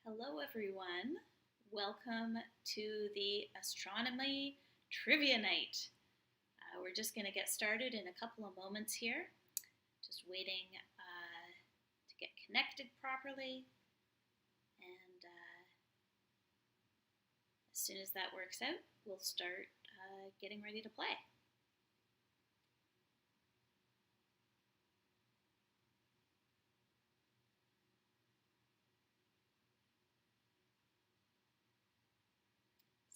Hello everyone, welcome to the Astronomy Trivia Night. We're just going to get started in a couple of moments here, just waiting to get connected properly, and as soon as that works out, we'll start getting ready to play.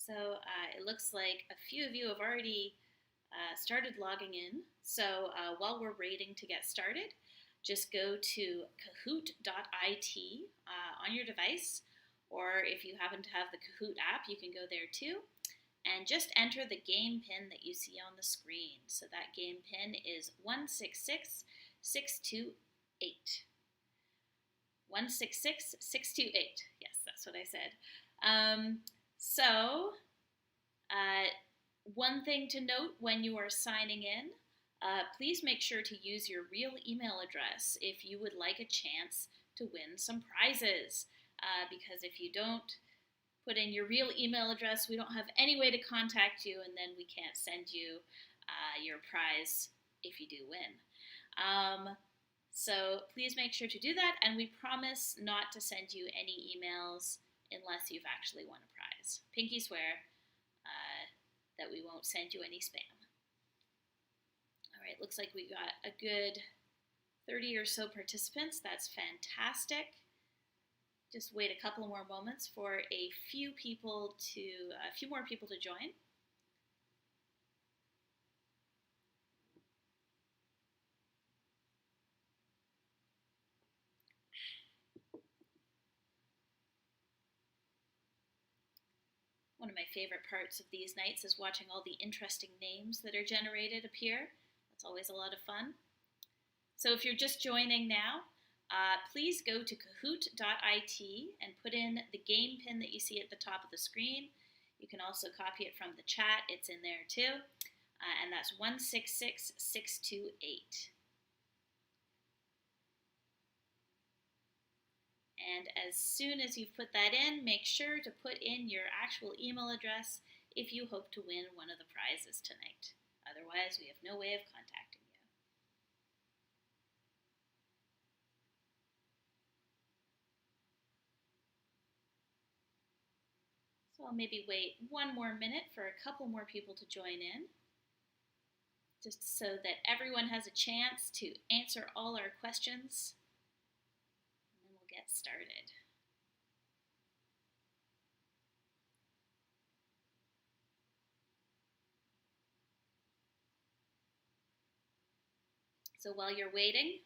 So it looks like a few of you have already started logging in. So while we're waiting to get started, just go to kahoot.it on your device, or if you happen to have the Kahoot app, you can go there too, and just enter the game pin that you see on the screen. So that game pin is 166628. 166628. Yes, that's what I said. One thing to note when you are signing in, please make sure to use your real email address if you would like a chance to win some prizes. Because if you don't put in your real email address, we don't have any way to contact you, and then we can't send you your prize if you do win. So please make sure to do that, and we promise not to send you any emails unless you've actually won a prize. Pinky swear that we won't send you any spam. All right, looks like we got a good 30 or so participants. That's fantastic. Just wait a couple more moments for a few more people to join. One of my favorite parts of these nights is watching all the interesting names that are generated appear. That's always a lot of fun. So if you're just joining now, please go to kahoot.it and put in the game pin that you see at the top of the screen. You can also copy it from the chat. It's in there too. And that's 166628. And as soon as you've put that in, make sure to put in your actual email address if you hope to win one of the prizes tonight. Otherwise, we have no way of contacting you. So I'll maybe wait one more minute for a couple more people to join in, just so that everyone has a chance to answer all our questions. Get started. So while you're waiting,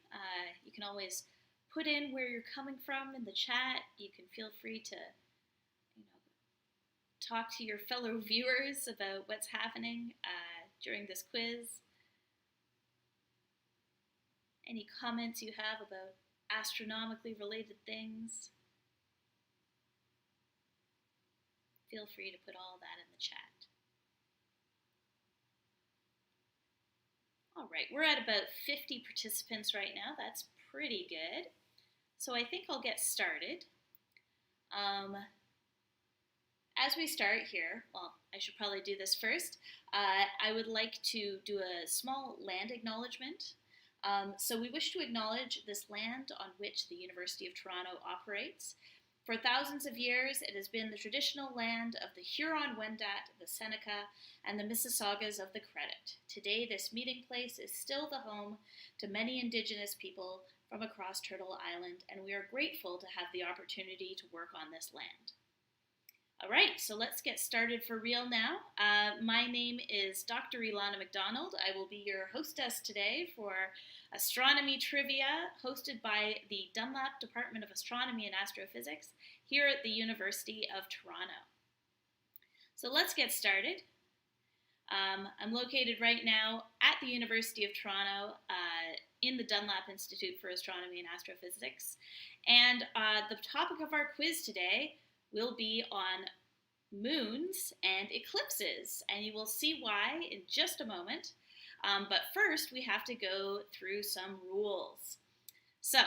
you can always put in where you're coming from in the chat. You can feel free to, talk to your fellow viewers about what's happening during this quiz. Any comments you have about astronomically related things, feel free to put all that in the chat. All right, we're at about 50 participants right now. That's pretty good. So I think I'll get started. As we start here, well, I should probably do this first. I would like to do a small land acknowledgement. So we wish to acknowledge this land on which the University of Toronto operates. For thousands of years, it has been the traditional land of the Huron-Wendat, the Seneca, and the Mississaugas of the Credit. Today, this meeting place is still the home to many Indigenous people from across Turtle Island, and we are grateful to have the opportunity to work on this land. All right, so let's get started for real now. My name is Dr. Ilana McDonald. I will be your hostess today for Astronomy Trivia, hosted by the Dunlap Department of Astronomy and Astrophysics here at the University of Toronto. So let's get started. I'm located right now at the University of Toronto in the Dunlap Institute for Astronomy and Astrophysics. And the topic of our quiz today will be on moons and eclipses, and you will see why in just a moment. But first, we have to go through some rules. So,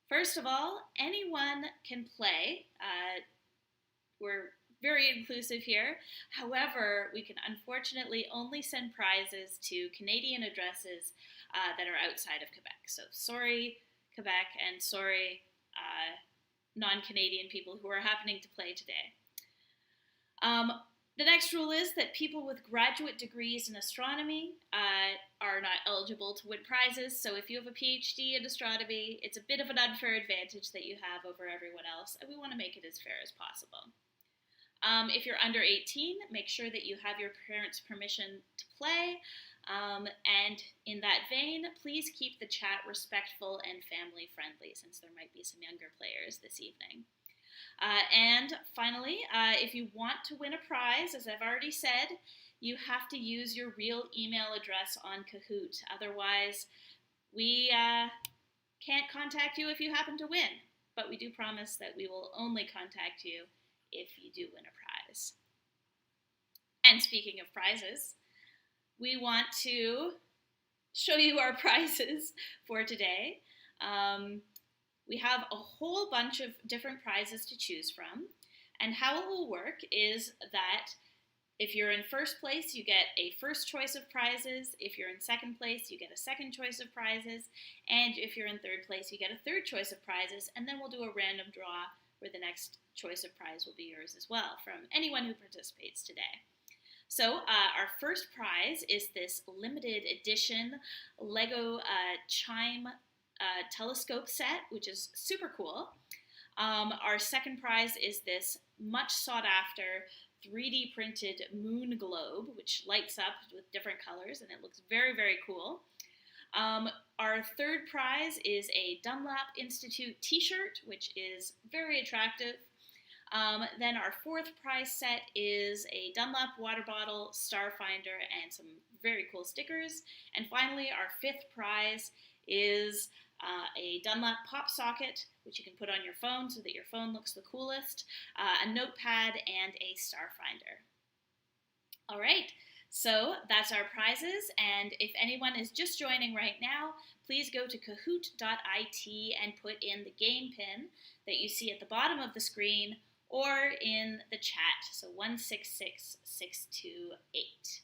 First of all, anyone can play. We're very inclusive here. However, we can unfortunately only send prizes to Canadian addresses that are outside of Quebec. So sorry, Quebec, and sorry, non-Canadian people who are happening to play today. The next rule is that people with graduate degrees in astronomy are not eligible to win prizes. So if you have a PhD in astronomy, it's a bit of an unfair advantage that you have over everyone else, and we want to make it as fair as possible. If you're under 18, make sure that you have your parents' permission to play. And in that vein, please keep the chat respectful and family friendly, since there might be some younger players this evening. And finally, if you want to win a prize, as I've already said, you have to use your real email address on Kahoot. Otherwise, we can't contact you if you happen to win. But we do promise that we will only contact you if you do win a prize. And speaking of prizes, we want to show you our prizes for today. We have a whole bunch of different prizes to choose from, and how it will work is that if you're in first place, you get a first choice of prizes. If you're in second place, you get a second choice of prizes. And if you're in third place, you get a third choice of prizes, and then we'll do a random draw where the next choice of prize will be yours as well from anyone who participates today. So our first prize is this limited edition Lego Chime telescope set, which is super cool. Our second prize is this much sought after 3D printed moon globe, which lights up with different colors, and it looks very, very cool. Our third prize is a Dunlap Institute t-shirt, which is very attractive. Then our fourth prize set is a Dunlap water bottle, Starfinder, and some very cool stickers. And finally, our fifth prize is a Dunlap pop socket, which you can put on your phone so that your phone looks the coolest, a notepad, and a Starfinder. All right, so that's our prizes, and if anyone is just joining right now, please go to kahoot.it and put in the game pin that you see at the bottom of the screen or in the chat, so 166628.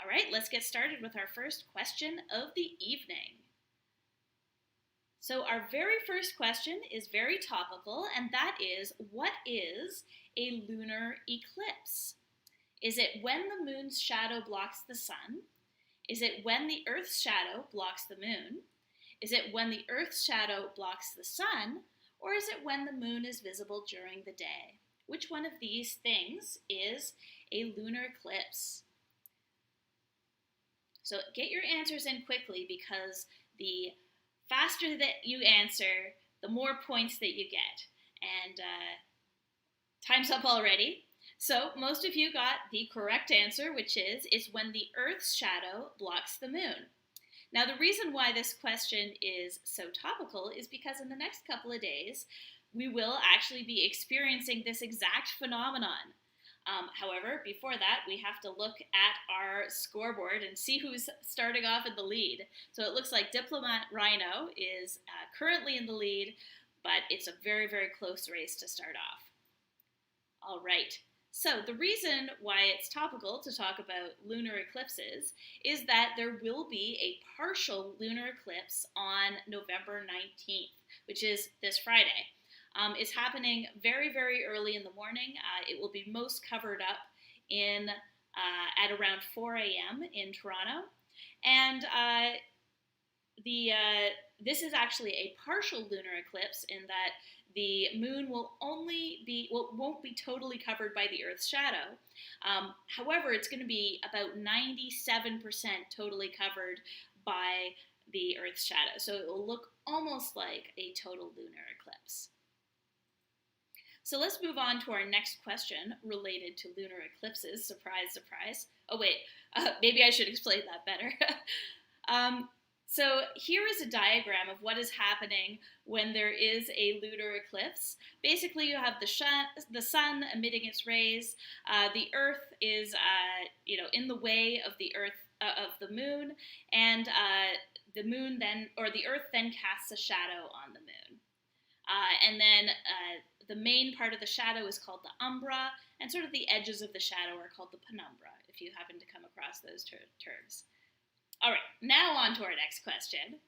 All right, let's get started with our first question of the evening. So our very first question is very topical, and that is, what is a lunar eclipse? Is it when the moon's shadow blocks the sun? Is it when the Earth's shadow blocks the moon? Is it when the Earth's shadow blocks the sun? Or is it when the moon is visible during the day? Which one of these things is a lunar eclipse? So get your answers in quickly, because the faster that you answer, the more points that you get. And time's up already. So most of you got the correct answer, which is it's when the Earth's shadow blocks the moon. Now, the reason why this question is so topical is because in the next couple of days, we will actually be experiencing this exact phenomenon. However, before that, we have to look at our scoreboard and see who's starting off in the lead. So it looks like Diplomat Rhino is currently in the lead, but it's a very, very close race to start off. All right. So the reason why it's topical to talk about lunar eclipses is that there will be a partial lunar eclipse on November 19th, which is this Friday. It's happening very, very early in the morning. It will be most covered up at around 4 a.m. in Toronto. And this is actually a partial lunar eclipse in that the moon won't be totally covered by the Earth's shadow. However, it's going to be about 97% totally covered by the Earth's shadow. So it will look almost like a total lunar eclipse. So let's move on to our next question related to lunar eclipses. Surprise, surprise. Oh wait, maybe I should explain that better. So here is a diagram of what is happening when there is a lunar eclipse. Basically, you have the sun emitting its rays. The Earth is, in the way of the moon, and the Earth then casts a shadow on the moon. and then the main part of the shadow is called the umbra, and sort of the edges of the shadow are called the penumbra, if you happen to come across those terms. All right, now on to our next question,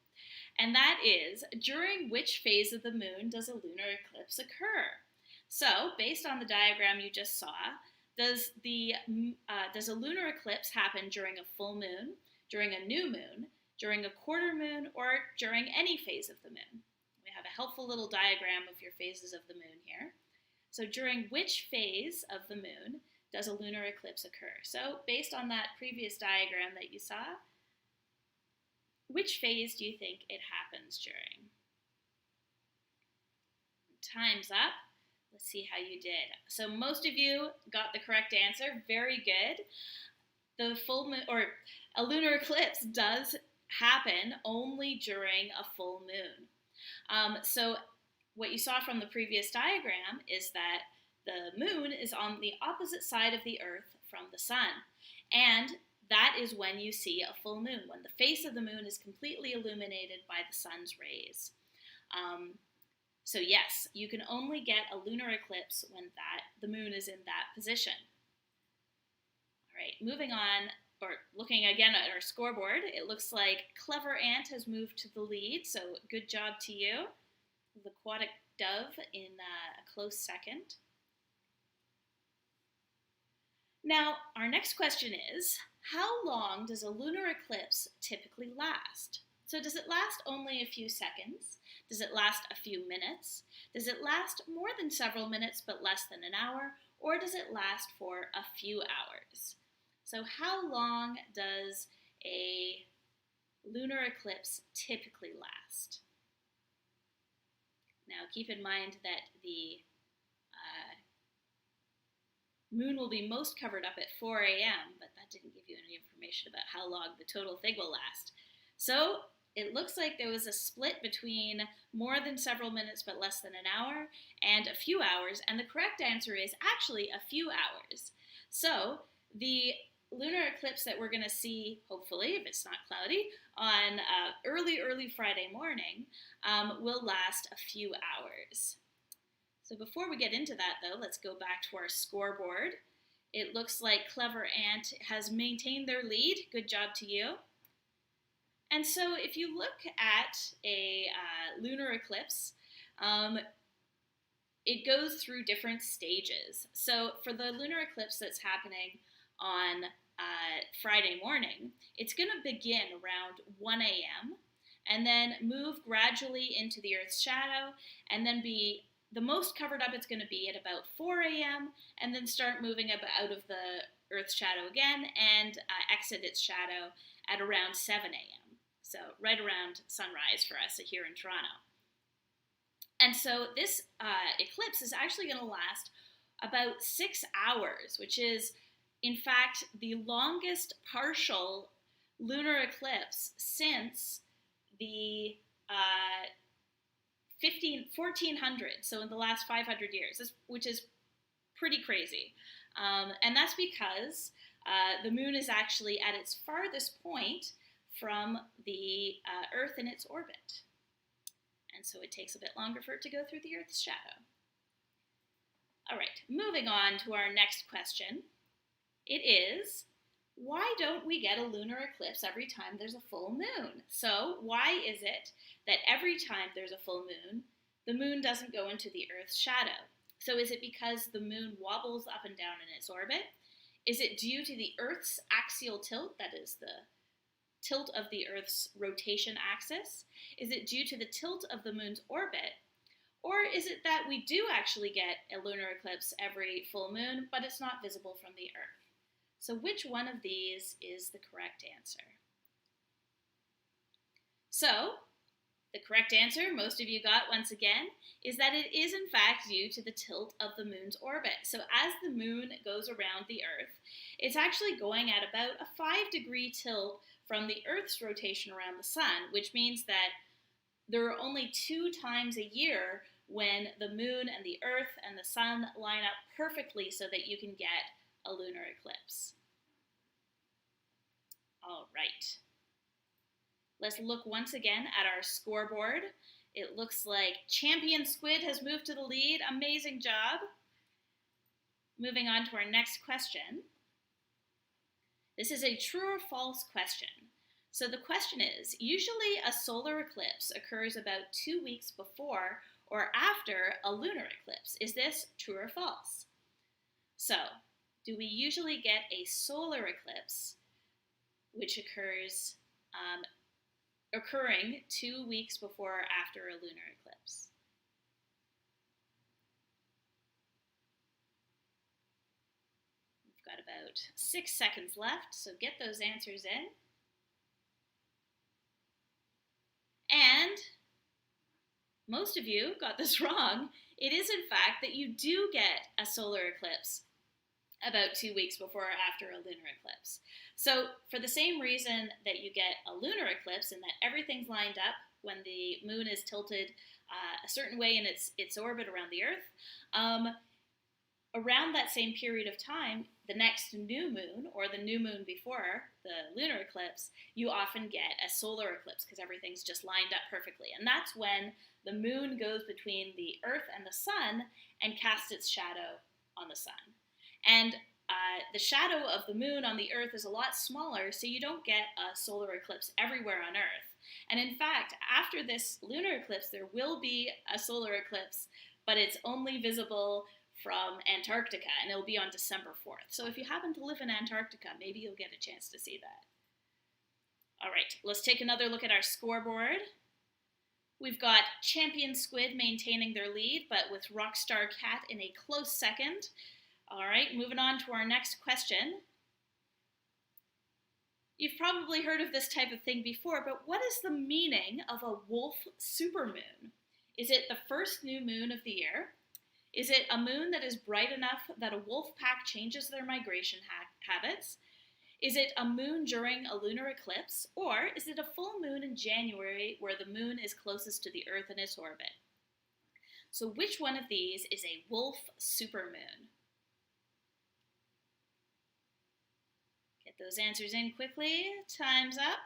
and that is, during which phase of the moon does a lunar eclipse occur? So, based on the diagram you just saw, does a lunar eclipse happen during a full moon, during a new moon, during a quarter moon, or during any phase of the moon? We have a helpful little diagram of your phases of the moon here. So during which phase of the moon does a lunar eclipse occur? So based on that previous diagram that you saw, which phase do you think it happens during? Time's up. Let's see how you did. So most of you got the correct answer. Very good. The full moon, or a lunar eclipse, does happen only during a full moon. So what you saw from the previous diagram is that the moon is on the opposite side of the Earth from the sun. And that is when you see a full moon, when the face of the moon is completely illuminated by the sun's rays. So yes, you can only get a lunar eclipse when the moon is in that position. All right, moving on, or looking again at our scoreboard, it looks like Clever Ant has moved to the lead, so good job to you. The Aquatic Dove in a close second. Now, our next question is, how long does a lunar eclipse typically last? So does it last only a few seconds? Does it last a few minutes? Does it last more than several minutes but less than an hour? Or does it last for a few hours? So how long does a lunar eclipse typically last? Now keep in mind that the moon will be most covered up at 4 a.m., but that didn't give you any information about how long the total thing will last. So it looks like there was a split between more than several minutes but less than an hour and a few hours, and the correct answer is actually a few hours. So the lunar eclipse that we're going to see, hopefully, if it's not cloudy, on early Friday morning will last a few hours. So before we get into that, though, let's go back to our scoreboard. It looks like Clever Ant has maintained their lead. Good job to you. And so if you look at a lunar eclipse, it goes through different stages. So for the lunar eclipse that's happening on Friday morning, it's going to begin around 1 a.m. and then move gradually into the Earth's shadow, and then be the most covered up it's going to be at about 4 a.m. and then start moving up out of the Earth's shadow again and exit its shadow at around 7 a.m. So right around sunrise for us here in Toronto. And so this eclipse is actually going to last about 6 hours, which is, in fact, the longest partial lunar eclipse since the 1400, so in the last 500 years, which is pretty crazy. And that's because the moon is actually at its farthest point from the Earth in its orbit. And so it takes a bit longer for it to go through the Earth's shadow. All right, moving on to our next question. It is, why don't we get a lunar eclipse every time there's a full moon? So why is it that every time there's a full moon, the moon doesn't go into the Earth's shadow? So is it because the moon wobbles up and down in its orbit? Is it due to the Earth's axial tilt, that is the tilt of the Earth's rotation axis? Is it due to the tilt of the moon's orbit? Or is it that we do actually get a lunar eclipse every full moon, but it's not visible from the Earth? So which one of these is the correct answer? So, the correct answer, most of you got once again, is that it is in fact due to the tilt of the moon's orbit. So as the moon goes around the Earth, it's actually going at about a 5-degree tilt from the Earth's rotation around the sun, which means that there are only 2 times a year when the moon and the Earth and the sun line up perfectly so that you can get a lunar eclipse. All right. Let's look once again at our scoreboard. It looks like Champion Squid has moved to the lead. Amazing job. Moving on to our next question. This is a true or false question. So the question is, usually a solar eclipse occurs about 2 weeks before or after a lunar eclipse. Is this true or false? So, do we usually get a solar eclipse which occurs occurring 2 weeks before or after a lunar eclipse? We've got about 6 seconds left, so get those answers in. And most of you got this wrong. It is, in fact, that you do get a solar eclipse about 2 weeks before or after a lunar eclipse. So for the same reason that you get a lunar eclipse in that everything's lined up when the moon is tilted a certain way in its orbit around the Earth, around that same period of time, the next new moon or the new moon before the lunar eclipse, you often get a solar eclipse because everything's just lined up perfectly. And that's when the moon goes between the Earth and the sun and casts its shadow on the sun. And the shadow of the moon on the Earth is a lot smaller, so you don't get a solar eclipse everywhere on Earth. And in fact, after this lunar eclipse, there will be a solar eclipse, but it's only visible from Antarctica, and it'll be on December 4th. So if you happen to live in Antarctica, maybe you'll get a chance to see that. All right, let's take another look at our scoreboard. We've got Champion Squid maintaining their lead, but with Rockstar Cat in a close second. All right, moving on to our next question. You've probably heard of this type of thing before, but what is the meaning of a wolf supermoon? Is it the first new moon of the year? Is it a moon that is bright enough that a wolf pack changes their migration habits? Is it a moon during a lunar eclipse? Or is it a full moon in January where the moon is closest to the Earth in its orbit? So which one of these is a wolf supermoon? Get those answers in quickly. Time's up.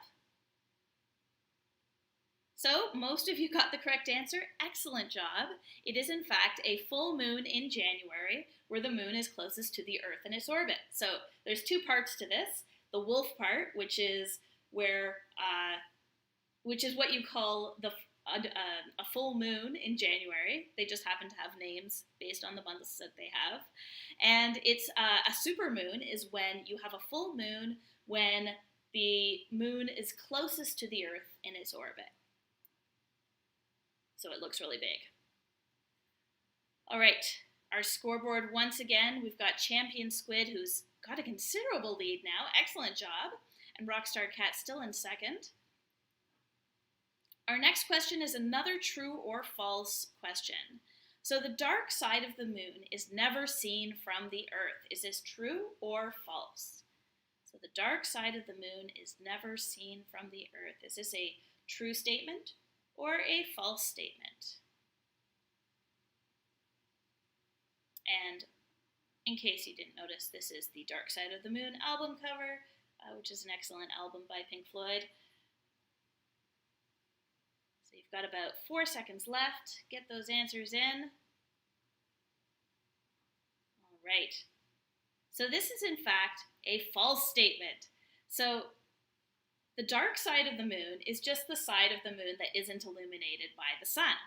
So most of you got the correct answer. Excellent job. It is in fact a full moon in January where the moon is closest to the Earth in its orbit. So there's two parts to this. The wolf part, which is where, which is what you call a full moon in January. They just happen to have names based on the months that they have. And it's a supermoon is when you have a full moon when the moon is closest to the Earth in its orbit. So it looks really big. All right, our scoreboard once again, we've got Champion Squid, who's got a considerable lead now. Excellent job. And Rockstar Cat still in second. Our next question is another true or false question. So the dark side of the moon is never seen from the Earth. Is this true or false? So the dark side of the moon is never seen from the Earth. Is this a true statement or a false statement? And in case you didn't notice, this is the Dark Side of the Moon album cover, which is an excellent album by Pink Floyd. So you've got about 4 seconds left. Get those answers in. All right. So this is in fact a false statement. So the dark side of the moon is just the side of the moon that isn't illuminated by the sun.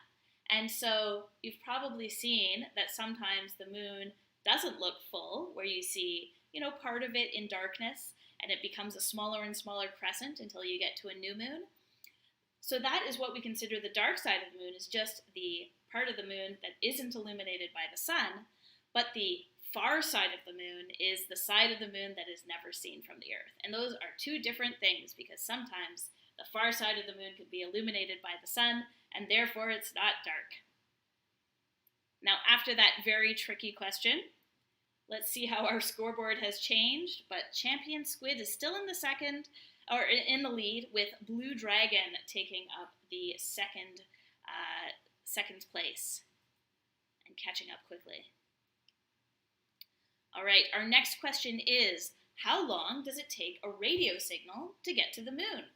And so you've probably seen that sometimes the moon doesn't look full, where you see, part of it in darkness, and it becomes a smaller and smaller crescent until you get to a new moon. So that is what we consider the dark side of the moon, is just the part of the moon that isn't illuminated by the sun, but the far side of the moon is the side of the moon that is never seen from the Earth. And those are two different things, because sometimes the far side of the moon could be illuminated by the sun, and therefore it's not dark. Now, after that very tricky question, let's see how our scoreboard has changed. But Champion Squid is still in the second, or in the lead, with Blue Dragon taking up the second place and catching up quickly. All right, our next question is, how long does it take a radio signal to get to the moon?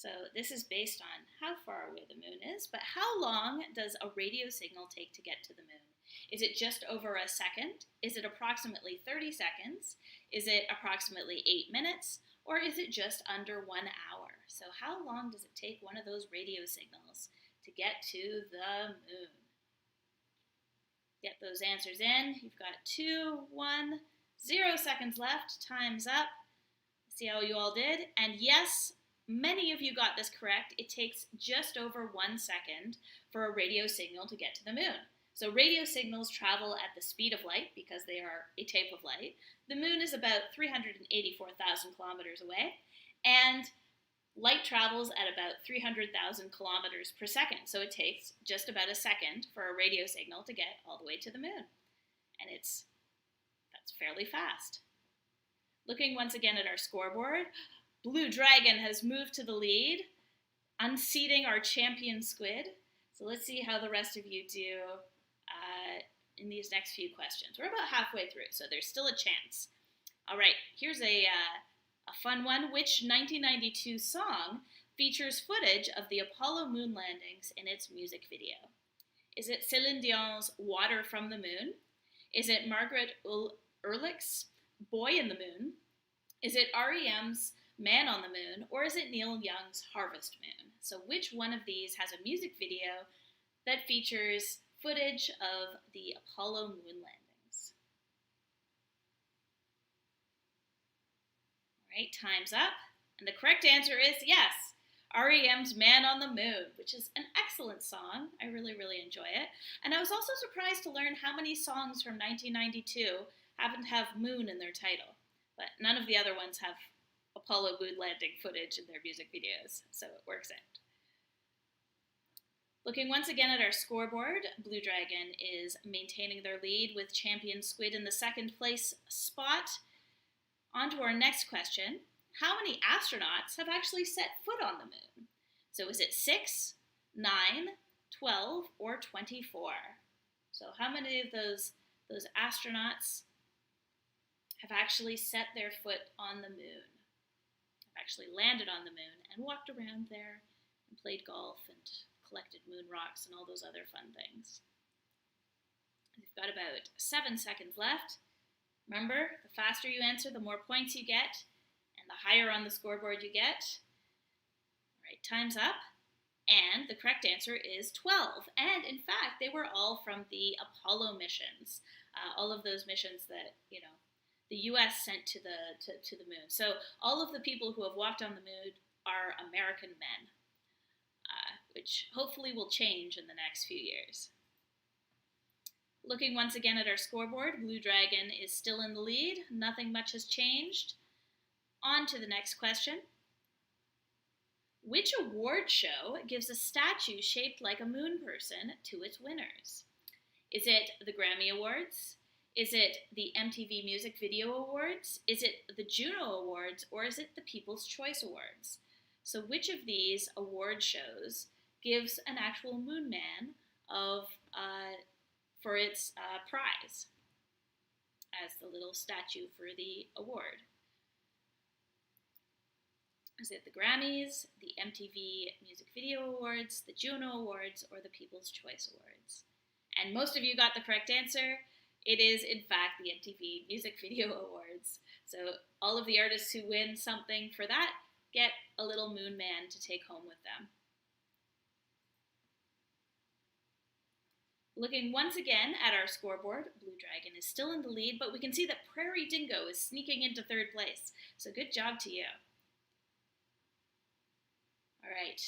So this is based on how far away the moon is, but how long does a radio signal take to get to the moon? Is it just over a second? Is it approximately 30 seconds? Is it approximately 8 minutes? Or is it just under 1 hour? So how long does it take one of those radio signals to get to the moon? Get those answers in. You've got 2, 1, 0 seconds left. Time's up. See how you all did? And yes, many of you got this correct. It takes just over 1 second for a radio signal to get to the moon. So radio signals travel at the speed of light because they are a type of light. The moon is about 384,000 kilometers away, and light travels at about 300,000 kilometers per second. So it takes just about a second for a radio signal to get all the way to the moon. And that's fairly fast. Looking once again at our scoreboard, Blue Dragon has moved to the lead, unseating our champion squid. So let's see how the rest of you do in these next few questions. We're about halfway through, so there's still a chance. All right, here's a fun one. Which 1992 song features footage of the Apollo moon landings in its music video? Is it Celine Dion's Water from the Moon? Is it Margaret Ehrlich's Boy in the Moon? Is it REM's Man on the Moon? Or is it Neil Young's Harvest Moon? So which one of these has a music video that features footage of the Apollo moon landings? All right, time's up. And the correct answer is yes, REM's Man on the Moon, which is an excellent song. I really, really enjoy it. And I was also surprised to learn how many songs from 1992 happen to have moon in their title. But none of the other ones have Apollo moon landing footage in their music videos, so it works out. Looking once again at our scoreboard, Blue Dragon is maintaining their lead with Champion Squid in the second place spot. On to our next question. How many astronauts have actually set foot on the moon? So is it 6, 9, 12, or 24? So how many of those astronauts have actually set their foot on the moon? Have actually landed on the moon and walked around there and played golf and collected moon rocks and all those other fun things. We've got about 7 seconds left. Remember, the faster you answer, the more points you get, and the higher on the scoreboard you get. All right, time's up. And the correct answer is 12. And in fact, they were all from the Apollo missions. All of those missions that, the U.S. sent to the moon. So all of the people who have walked on the moon are American men, which hopefully will change in the next few years. Looking once again at our scoreboard, Blue Dragon is still in the lead. Nothing much has changed. On to the next question. Which award show gives a statue shaped like a moon person to its winners? Is it the Grammy Awards? Is it the MTV Music Video Awards? Is it the Juno Awards? Or is it the People's Choice Awards? So which of these award shows gives an actual moon man for its prize as the little statue for the award? Is it the Grammys, the MTV Music Video Awards, the Juno Awards, or the People's Choice Awards? And most of you got the correct answer. It is, in fact, the MTV Music Video Awards. So all of the artists who win something for that get a little moon man to take home with them. Looking once again at our scoreboard, Blue Dragon is still in the lead, but we can see that Prairie Dingo is sneaking into third place. So good job to you. All right.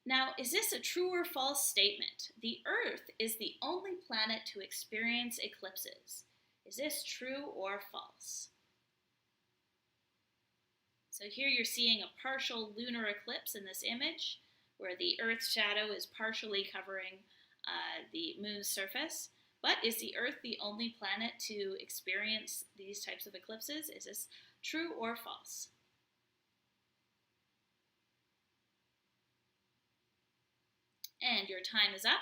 Now, is this a true or false statement? The Earth is the only planet to experience eclipses. Is this true or false? So here you're seeing a partial lunar eclipse in this image, where the Earth's shadow is partially covering the moon's surface. But is the Earth the only planet to experience these types of eclipses? Is this true or false? And your time is up.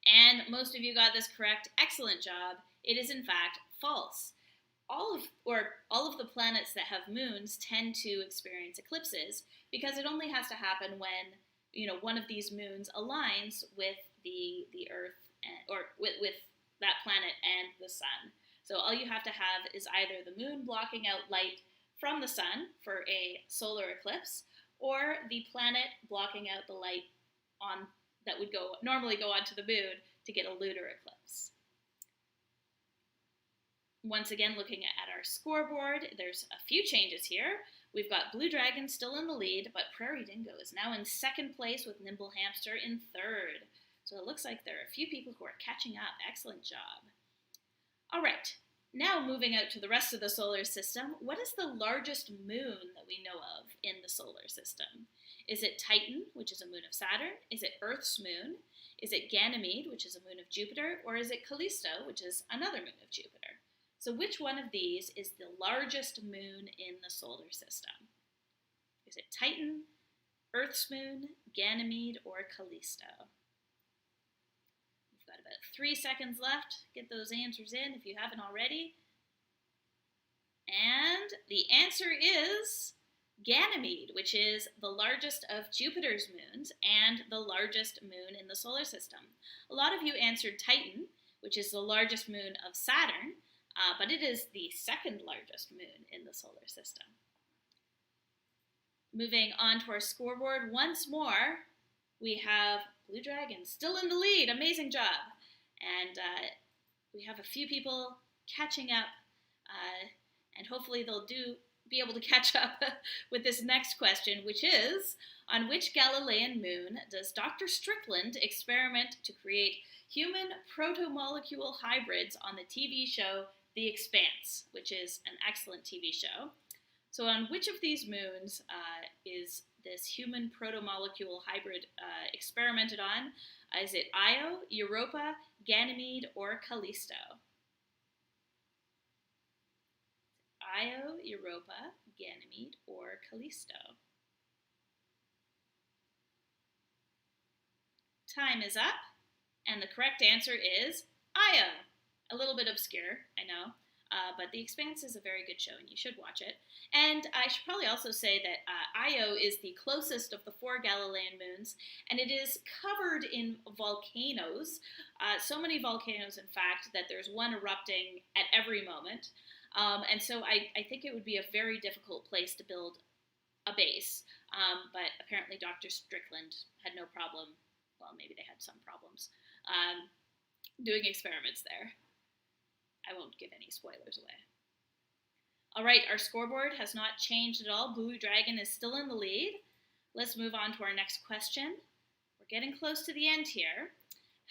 And most of you got this correct. Excellent job. It is in fact false. all of the planets that have moons tend to experience eclipses because it only has to happen when one of these moons aligns with the Earth or with that planet and the sun. So all you have to have is either the moon blocking out light from the sun for a solar eclipse, or the planet blocking out the light that would normally go onto the moon to get a lunar eclipse. Once again, looking at our scoreboard, there's a few changes here. We've got Blue Dragon still in the lead, but Prairie Dingo is now in second place with Nimble Hamster in third. So it looks like there are a few people who are catching up. Excellent job. All right, now moving out to the rest of the solar system, what is the largest moon that we know of in the solar system? Is it Titan, which is a moon of Saturn? Is it Earth's moon? Is it Ganymede, which is a moon of Jupiter? Or is it Callisto, which is another moon of Jupiter? So which one of these is the largest moon in the solar system? Is it Titan, Earth's moon, Ganymede, or Callisto? We've got about 3 seconds left. Get those answers in if you haven't already. And the answer is Ganymede, which is the largest of Jupiter's moons and the largest moon in the solar system. A lot of you answered Titan, which is the largest moon of Saturn, but it is the second largest moon in the solar system. Moving on to our scoreboard once more, we have Blue Dragon still in the lead. Amazing job. And we have a few people catching up, and hopefully they'll be able to catch up with this next question, which is, on which Galilean moon does Dr. Strickland experiment to create human proto-molecule hybrids on the TV show The Expanse, which is an excellent TV show? So on which of these moons is this human proto-molecule hybrid experimented on? Is it Io, Europa, Ganymede, or Callisto? Io, Europa, Ganymede, or Callisto? Time is up, and the correct answer is Io. A little bit obscure, I know, but The Expanse is a very good show, and you should watch it. And I should probably also say that Io is the closest of the 4 Galilean moons, and it is covered in volcanoes. So many volcanoes, in fact, that there's one erupting at every moment. And so I think it would be a very difficult place to build a base. But apparently Dr. Strickland had no problem, well, maybe they had some problems, doing experiments there. I won't give any spoilers away. All right, our scoreboard has not changed at all. Blue Dragon is still in the lead. Let's move on to our next question. We're getting close to the end here.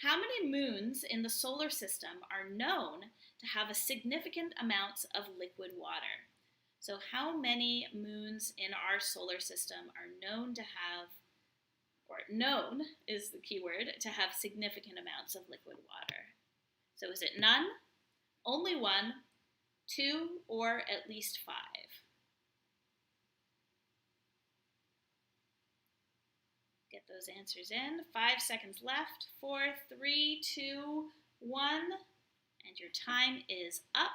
How many moons in the solar system are known to have a significant amounts of liquid water? So how many moons in our solar system are known to have, or known is the key word, to have significant amounts of liquid water? So is it none, only 1, 2, or at least 5? Get those answers in. 5 seconds left. 4, 3, 2, 1. And your time is up.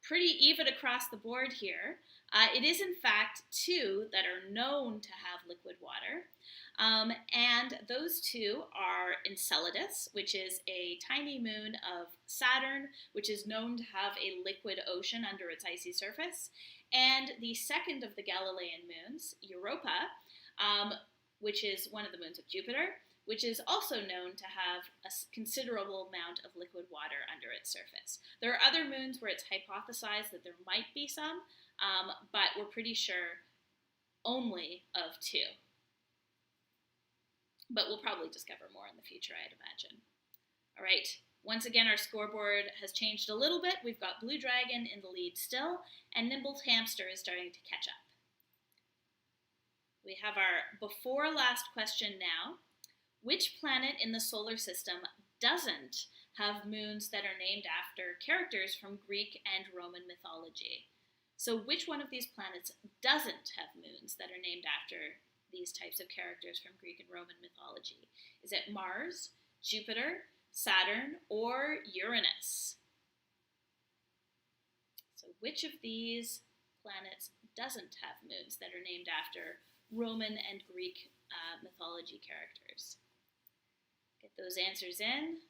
Pretty even across the board here. It is, in fact, 2 that are known to have liquid water. And those 2 are Enceladus, which is a tiny moon of Saturn, which is known to have a liquid ocean under its icy surface. And the second of the Galilean moons, Europa, which is one of the moons of Jupiter, which is also known to have a considerable amount of liquid water under its surface. There are other moons where it's hypothesized that there might be some, but we're pretty sure only of 2. But we'll probably discover more in the future, I'd imagine. All right, once again, our scoreboard has changed a little bit. We've got Blue Dragon in the lead still, and Nimble Hamster is starting to catch up. We have our before last question now. Which planet in the solar system doesn't have moons that are named after characters from Greek and Roman mythology? So which one of these planets doesn't have moons that are named after these types of characters from Greek and Roman mythology? Is it Mars, Jupiter, Saturn, or Uranus? So which of these planets doesn't have moons that are named after Roman and Greek mythology characters? Get those answers in.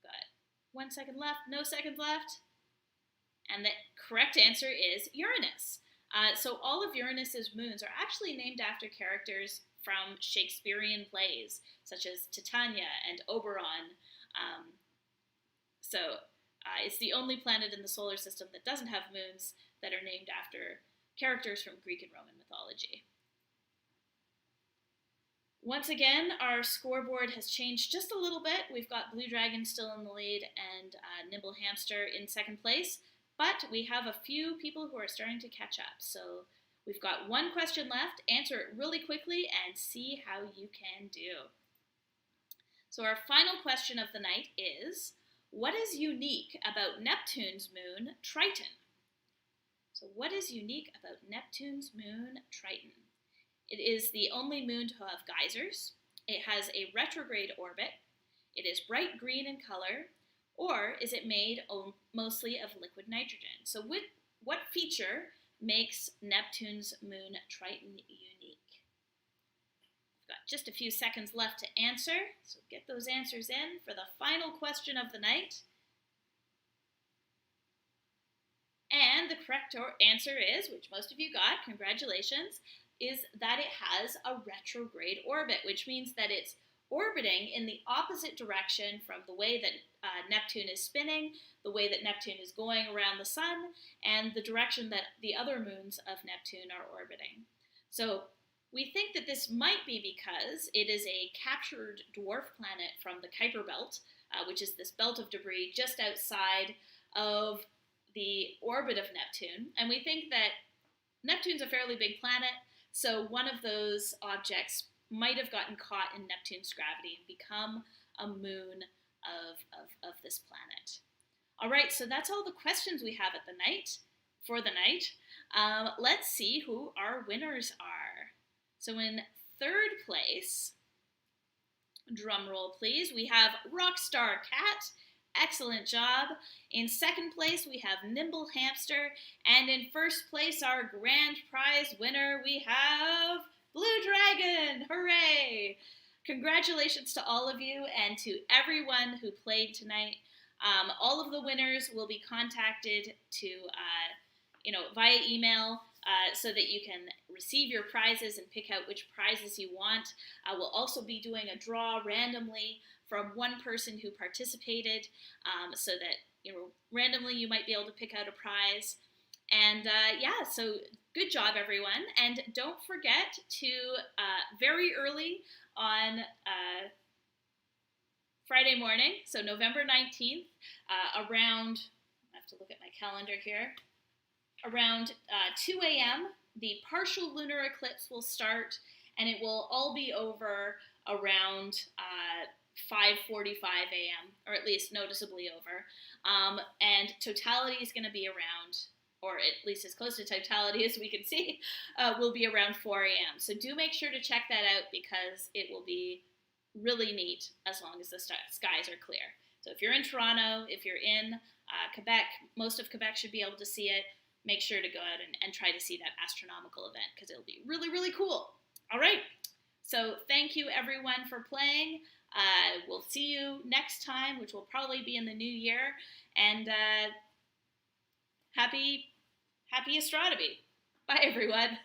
Got 1 second left, no seconds left. And the correct answer is Uranus. So all of Uranus's moons are actually named after characters from Shakespearean plays, such as Titania and Oberon. It's the only planet in the solar system that doesn't have moons that are named after characters from Greek and Roman mythology. Once again, our scoreboard has changed just a little bit. We've got Blue Dragon still in the lead and Nimble Hamster in second place, but we have a few people who are starting to catch up. So we've got one question left. Answer it really quickly and see how you can do. So our final question of the night is, what is unique about Neptune's moon, Triton? So what is unique about Neptune's moon, Triton? It is the only moon to have geysers. It has a retrograde orbit. It is bright green in color. Or is it made mostly of liquid nitrogen? So what feature makes Neptune's moon, Triton, unique? We've got just a few seconds left to answer, so get those answers in for the final question of the night. And the correct answer is, which most of you got, congratulations, is that it has a retrograde orbit, which means that it's orbiting in the opposite direction from the way that Neptune is spinning, the way that Neptune is going around the sun, and the direction that the other moons of Neptune are orbiting. So we think that this might be because it is a captured dwarf planet from the Kuiper Belt, which is this belt of debris just outside of the orbit of Neptune. And we think that Neptune's a fairly big planet, so one of those objects might have gotten caught in Neptune's gravity and become a moon of this planet. All right, so that's all the questions we have for the night. Let's see who our winners are. So in third place, drum roll please, we have Rockstar Cat. Excellent job. In second place, we have Nimble Hamster. And in first place, our grand prize winner, we have Blue Dragon. Hooray! Congratulations to all of you and to everyone who played tonight. All of the winners will be contacted via email so that you can receive your prizes and pick out which prizes you want. We'll also be doing a draw randomly from one person who participated, so that randomly you might be able to pick out a prize. And so good job, everyone. And don't forget to very early on Friday morning, so November 19th, around, I have to look at my calendar here, around 2 a.m., the partial lunar eclipse will start, and it will all be over around 5:45 a.m., or at least noticeably over. And totality is going to be around, or at least as close to totality as we can see, will be around 4 a.m. So do make sure to check that out because it will be really neat as long as the skies are clear. So if you're in Toronto, if you're in Quebec, most of Quebec should be able to see it. Make sure to go out and try to see that astronomical event because it'll be really, really cool. All right. So thank you, everyone, for playing. We'll see you next time, which will probably be in the new year. And happy astronomy. Bye, everyone.